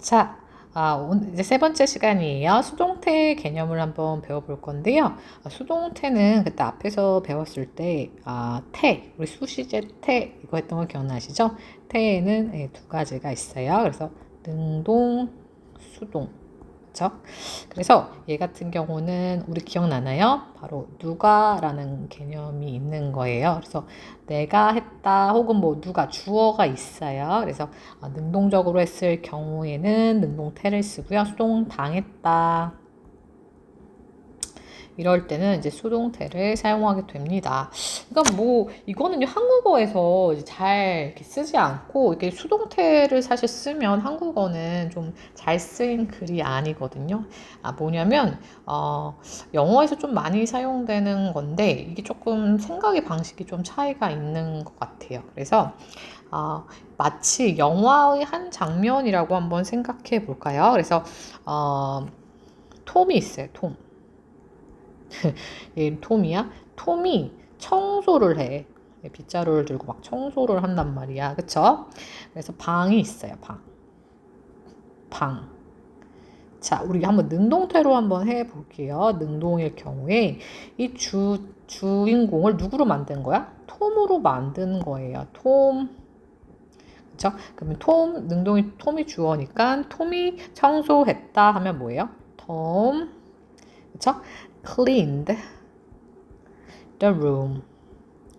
자, 오늘 이제 세 번째 시간이에요. 수동태 개념을 한번 배워볼 건데요. 수동태는 그때 앞에서 배웠을 때, 우리 수시제 태, 이거 했던 거 기억나시죠? 태에는 두 가지가 있어요. 그래서 능동, 수동. 그쵸? 그래서 얘 같은 경우는 우리 기억나나요? 바로 누가라는 개념이 있는 거예요. 그래서 내가 했다 혹은 뭐 누가 주어가 있어요. 그래서 능동적으로 했을 경우에는 능동태를 쓰고요. 수동 당했다. 이럴 때는 이제 수동태를 사용하게 됩니다. 그러니까 뭐 이거는요 한국어에서 잘 이렇게 쓰지 않고 이게 수동태를 사실 쓰면 한국어는 좀 잘 쓰인 글이 아니거든요. 뭐냐면 영어에서 좀 많이 사용되는 건데 이게 조금 생각의 방식이 좀 차이가 있는 것 같아요. 그래서 마치 영화의 한 장면이라고 한번 생각해 볼까요? 그래서 톰이 있어요. 톰. 얘 톰이야? 톰이 청소를 해. 빗자루를 들고 막 청소를 한단 말이야. 그쵸? 그래서 방이 있어요. 방. 자, 우리 한번 능동태로 한번 해볼게요. 능동일 경우에 이 주인공을 누구로 만든 거야? 톰으로 만든 거예요. 톰. 그쵸? 그러면 능동이 톰이 주어니까 톰이 청소했다 하면 뭐예요? 톰. 그쵸? cleaned the room.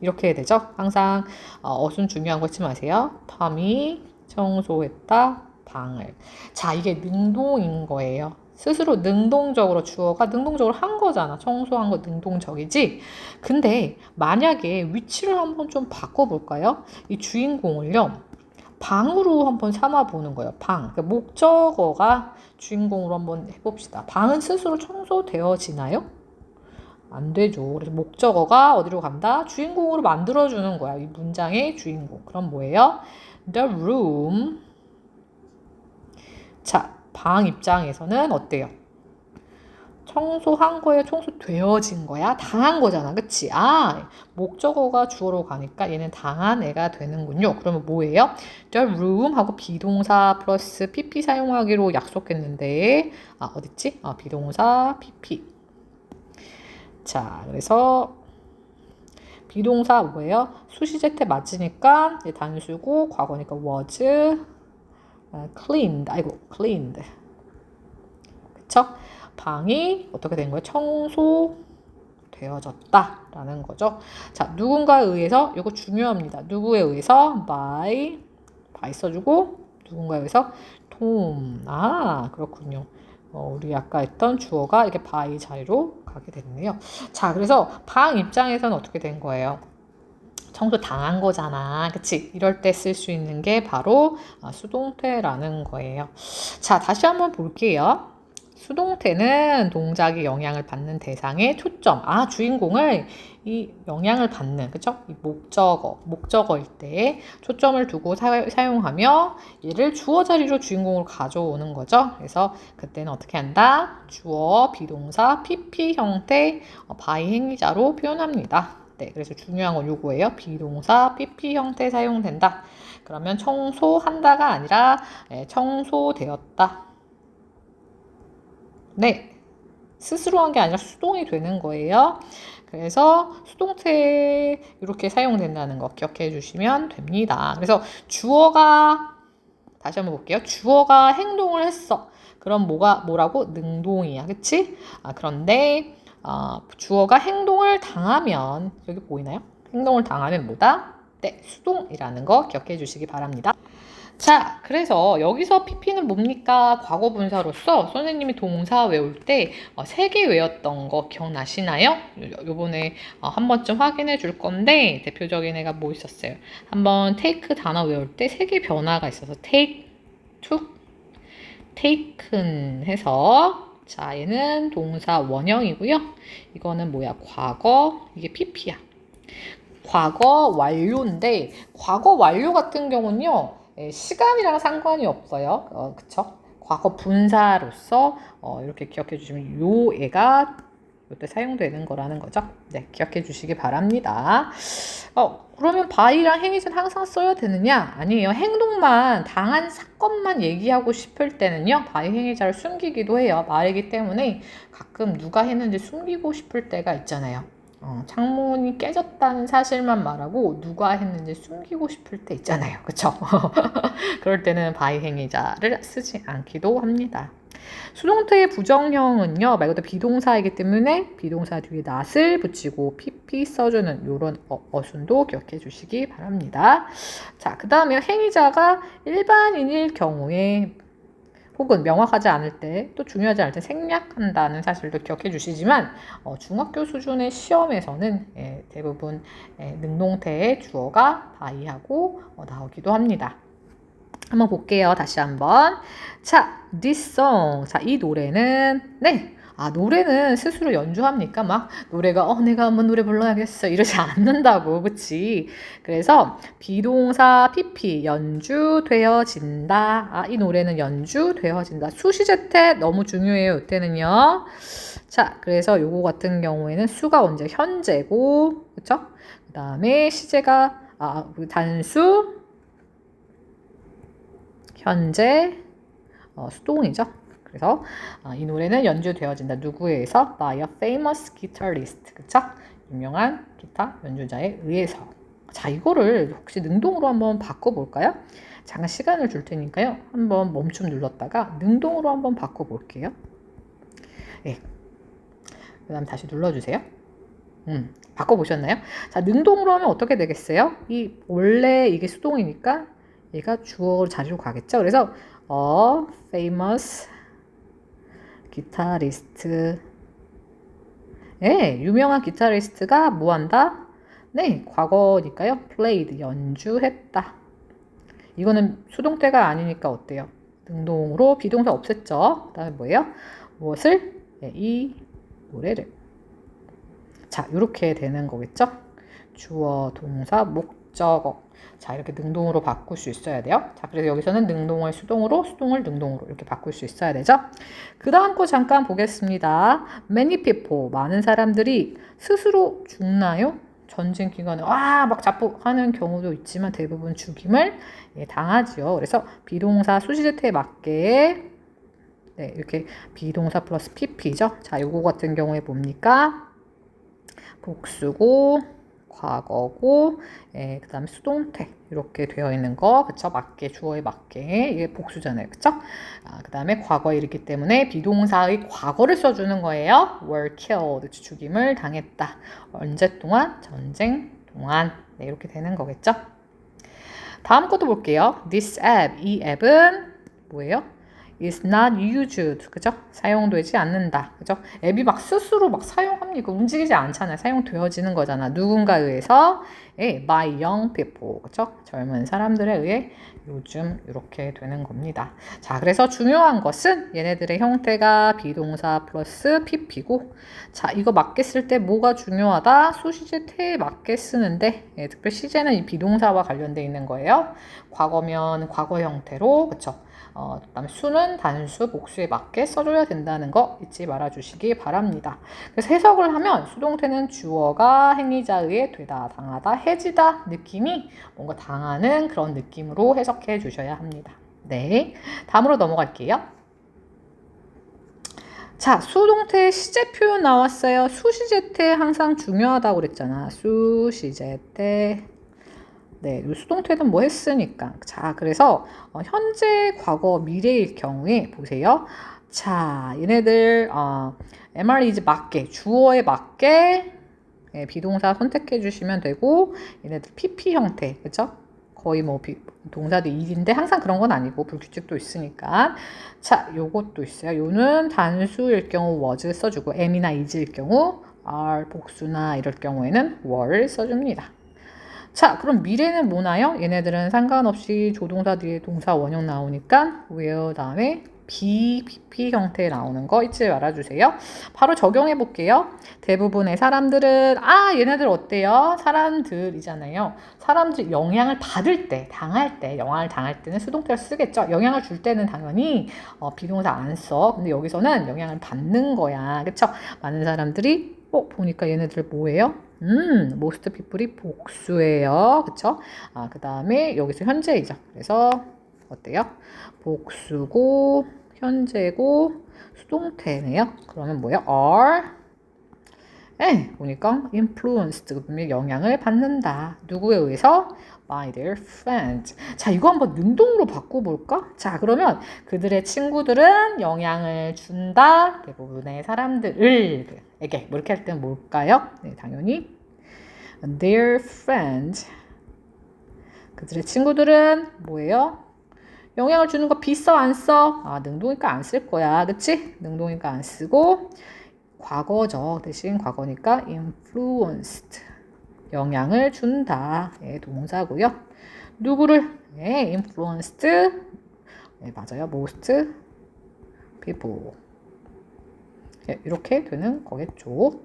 이렇게 해야 되죠. 항상 어순 중요한 거 잊지 마세요. 톰이 청소했다 방을. 자, 이게 능동인 거예요. 스스로 능동적으로 주어가 능동적으로 한 거잖아. 청소한 거 능동적이지. 근데 만약에 위치를 한번 좀 바꿔볼까요? 이 주인공을요. 방으로 한번 삼아 보는 거예요. 방. 그러니까 목적어가 주인공으로 한번 해봅시다. 방은 스스로 청소되어지나요? 안 되죠. 그래서 목적어가 어디로 간다? 주인공으로 만들어주는 거야. 이 문장의 주인공. 그럼 뭐예요? The room. 자, 방 입장에서는 어때요? 청소한 거예요? 청소되어진 거야? 당한 거잖아. 그치? 목적어가 주어로 가니까 얘는 당한 애가 되는군요. 그러면 뭐예요? The room 하고 비동사 플러스 pp 사용하기로 약속했는데, 어딨지? 비동사 pp. 자, 그래서 비동사 뭐예요? 수시제태 맞으니까 단수고 과거니까 was cleaned. cleaned. 그쵸? 방이 어떻게 된 거예요? 청소되어졌다라는 거죠. 자, 누군가에 의해서 이거 중요합니다. 누구에 의해서 by 써주고 누군가에 의해서 톰. 그렇군요. 우리 아까 했던 주어가 이렇게 by 자리로 가게 됐네요. 자, 그래서 방 입장에서는 어떻게 된 거예요? 청소 당한 거잖아. 그치? 이럴 때 쓸 수 있는 게 바로 수동태라는 거예요. 자, 다시 한번 볼게요. 수동태는 동작이 영향을 받는 대상의 초점. 주인공을 이 영향을 받는, 그쵸? 이 목적어일 때 초점을 두고 사용하며 얘를 주어 자리로 주인공으로 가져오는 거죠. 그래서 그때는 어떻게 한다? 주어, 비동사, pp 형태, by 행위자로 표현합니다. 네, 그래서 중요한 건 요거예요. 비동사 pp 형태 사용된다. 그러면 청소한다가 아니라 청소되었다. 네, 스스로 한 게 아니라 수동이 되는 거예요. 그래서 수동태 이렇게 사용된다는 거 기억해 주시면 됩니다. 그래서 주어가 다시 한번 볼게요. 주어가 행동을 했어. 그럼 뭐라고? 능동이야. 그치? 그런데 주어가 행동을 당하면 여기 보이나요? 행동을 당하면 뭐다? 네, 수동이라는 거 기억해 주시기 바랍니다. 자, 그래서 여기서 PP는 뭡니까? 과거 분사로서 선생님이 동사 외울 때 3개 외웠던 거 기억나시나요? 요번에 한 번쯤 확인해 줄 건데 대표적인 애가 뭐 있었어요? 한번 take 단어 외울 때 3개 변화가 있어서 take, took, taken 해서 자, 얘는 동사 원형이고요. 이거는 뭐야? 과거, 이게 PP야. 과거 완료인데 과거 완료 같은 경우는요. 시간이랑 상관이 없어요. 그쵸? 과거 분사로서 이렇게 기억해 주시면 요 애가 이때 사용되는 거라는 거죠. 네, 기억해 주시기 바랍니다. 그러면 by랑 행위는 항상 써야 되느냐? 아니에요. 행동만, 당한 사건만 얘기하고 싶을 때는요, by 행위자를 숨기기도 해요. 말이기 때문에 가끔 누가 했는지 숨기고 싶을 때가 있잖아요. 창문이 깨졌다는 사실만 말하고 누가 했는지 숨기고 싶을 때 있잖아요. 그쵸? 그럴 때는 by 행위자를 쓰지 않기도 합니다. 수동태의 부정형은요, 말 그대로 비동사이기 때문에 비동사 뒤에 not을 붙이고 pp 써주는 이런 어순도 기억해 주시기 바랍니다. 자, 그 다음에 행위자가 일반인일 경우에 혹은 명확하지 않을 때, 또 중요하지 않을 때 생략한다는 사실도 기억해 주시지만 중학교 수준의 시험에서는 대부분 능동태의 주어가 by하고 나오기도 합니다. 한번 볼게요. 다시 한번. 자, this song. 자, 이 노래는 노래는 스스로 연주합니까? 막 노래가 내가 한번 노래 불러야겠어 이러지 않는다고, 그치? 그래서 비동사 pp 연주되어진다. 이 노래는 연주되어진다. 수시제태 너무 중요해요. 이때는요. 자, 그래서 요거 같은 경우에는 수가 언제 현재고, 그쵸? 그 다음에 시제가 단수 현재 수동이죠. 그래서 이 노래는 연주되어진다. 누구에 의해서? By a famous guitarist. 그쵸? 유명한 기타 연주자에 의해서. 자, 이거를 혹시 능동으로 한번 바꿔볼까요? 잠깐 시간을 줄 테니까요. 한번 멈춤 눌렀다가 능동으로 한번 바꿔볼게요. 네. 그 다음 다시 눌러주세요. 바꿔보셨나요? 자, 능동으로 하면 어떻게 되겠어요? 원래 이게 수동이니까 얘가 주어 자리로 가겠죠. 그래서 famous guitarist. 유명한 기타리스트가 뭐 한다? 네, 과거니까요. played 연주했다. 이거는 수동태가 아니니까 어때요? 능동으로 비동사 없앴죠. 그다음에 뭐예요? 무엇을? 이 노래를. 자, 이렇게 되는 거겠죠? 주어, 동사, 목적어. 자, 이렇게 능동으로 바꿀 수 있어야 돼요. 자, 그래서 여기서는 능동을 수동으로, 수동을 능동으로 이렇게 바꿀 수 있어야 되죠. 그 다음 거 잠깐 보겠습니다. Many people, 많은 사람들이 스스로 죽나요? 전쟁 기간에 막 자폭하는 경우도 있지만 대부분 죽임을 당하지요. 그래서 비동사 수시제태에 맞게 이렇게 비동사 플러스 pp죠. 자, 요거 같은 경우에 뭡니까? 복수고 과거고 그 다음에 수동태 이렇게 되어 있는 거, 그쵸? 맞게, 주어에 맞게. 이게 복수잖아요. 그쵸? 그 다음에 과거에 이르기 때문에 비동사의 과거를 써주는 거예요. were killed. 죽임을 당했다. 언제 동안? 전쟁 동안. 네, 이렇게 되는 거겠죠? 다음 것도 볼게요. This app. 이 앱은 뭐예요? is not used. 그죠? 사용되지 않는다. 그죠? 앱이 막 스스로 막 사용합니까? 움직이지 않잖아요. 사용되어지는 거잖아. 누군가에 의해서 by young people. 그죠? 젊은 사람들에 의해 요즘 이렇게 되는 겁니다. 자, 그래서 중요한 것은 얘네들의 형태가 비동사 플러스 pp고, 자, 이거 맞게 쓸 때 뭐가 중요하다? 수시제태에 맞게 쓰는데 특별히 시제는 이 비동사와 관련되어 있는 거예요. 과거면 과거 형태로, 그쵸? 그다음에 수는 단수, 복수에 맞게 써줘야 된다는 거 잊지 말아주시기 바랍니다. 그래서 해석을 하면 수동태는 주어가 행위자에 의해 되다, 당하다, 해지다 느낌이 뭔가 당하는 그런 느낌으로 해석해 주셔야 합니다. 네, 다음으로 넘어갈게요. 자, 수동태 시제 표현 나왔어요. 수시제태 항상 중요하다고 그랬잖아. 수시제태. 네, 수동태는 뭐 했으니까. 자, 그래서 현재, 과거, 미래일 경우에 보세요. 자, 얘네들 MR is 맞게, 주어에 맞게 비동사 선택해 주시면 되고, 얘네들 PP 형태, 그쵸? 거의 뭐 동사도 일인데 항상 그런 건 아니고 불규칙도 있으니까. 자, 요것도 있어요. 요는 단수일 경우 was 써주고, am이나 is일 경우 are, 복수나 이럴 경우에는 were 써줍니다. 자, 그럼 미래는 뭐나요? 얘네들은 상관없이 조동사 뒤에 동사 원형 나오니까 will 다음에 PP 형태에 나오는 거 잊지 말아주세요. 바로 적용해 볼게요. 대부분의 사람들은 얘네들 어때요? 사람들이잖아요. 사람들 영향을 받을 때, 영향을 당할 때는 수동태를 쓰겠죠. 영향을 줄 때는 당연히 비동사 안 써. 근데 여기서는 영향을 받는 거야. 그쵸? 많은 사람들이 보니까 얘네들 뭐예요? most people이 복수예요. 그쵸? 그 다음에 여기서 현재이죠. 그래서 어때요? 복수고 현재고 수동태네요. 그러면 뭐예요? are 보니까 influenced 그러면 영향을 받는다. 누구에 의해서? by their friends. 자, 이거 한번 능동으로 바꿔볼까? 자, 그러면 그들의 친구들은 영향을 준다. 대부분의 사람들에게 뭐 이렇게 할 때는 뭘까요? 네, 당연히 their friends. 그들의 친구들은 뭐예요? 영향을 주는 거 비 써, 안 써? 능동이니까 안 쓸 거야. 그치? 능동이니까 안 쓰고 과거죠. 대신 과거니까 influenced. 영향을 준다. 동사고요. 누구를? influenced. 맞아요. most people. 이렇게 되는 거겠죠.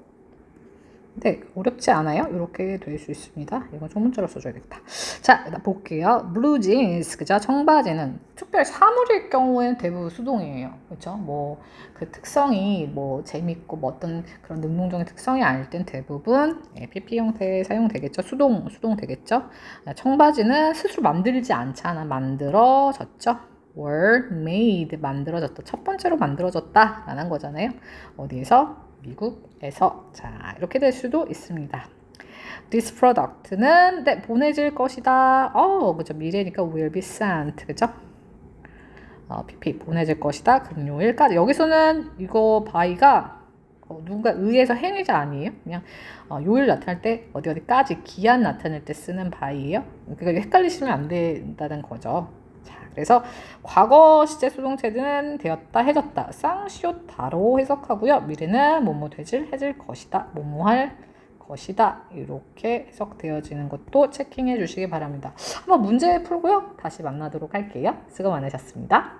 네, 어렵지 않아요? 이렇게 될 수 있습니다. 이건 소문자로 써줘야겠다. 자, 볼게요. blue jeans, 그죠? 청바지는 특별 사물일 경우에는 대부분 수동이에요. 그렇죠? 뭐 그 특성이 뭐 재밌고 뭐 어떤 그런 능동적인 특성이 아닐 땐 대부분 PP 형태에 사용되겠죠. 수동 되겠죠. 청바지는 스스로 만들지 않잖아. 만들어졌죠. were made, 만들어졌다. 첫 번째로 만들어졌다라는 거잖아요. 어디에서? 미국에서. 자, 이렇게 될 수도 있습니다. This product는 보내질 것이다. 그죠? 미래니까 will be sent. 그죠? PP 보내질 것이다. 금요일까지. 여기서는 이거 by가 누군가 의해서 행위자 아니에요? 그냥 요일 나타날 때 어디까지 기한 나타낼 때 쓰는 by예요. 그러니까 헷갈리시면 안 된다는 거죠. 그래서 과거 시제 수동태는 되었다, 해졌다, 쌍시옷다로 해석하고요. 미래는 뭐뭐 되질, 해질 것이다, 뭐뭐 할 것이다. 이렇게 해석되어지는 것도 체킹해 주시기 바랍니다. 한번 문제 풀고요. 다시 만나도록 할게요. 수고 많으셨습니다.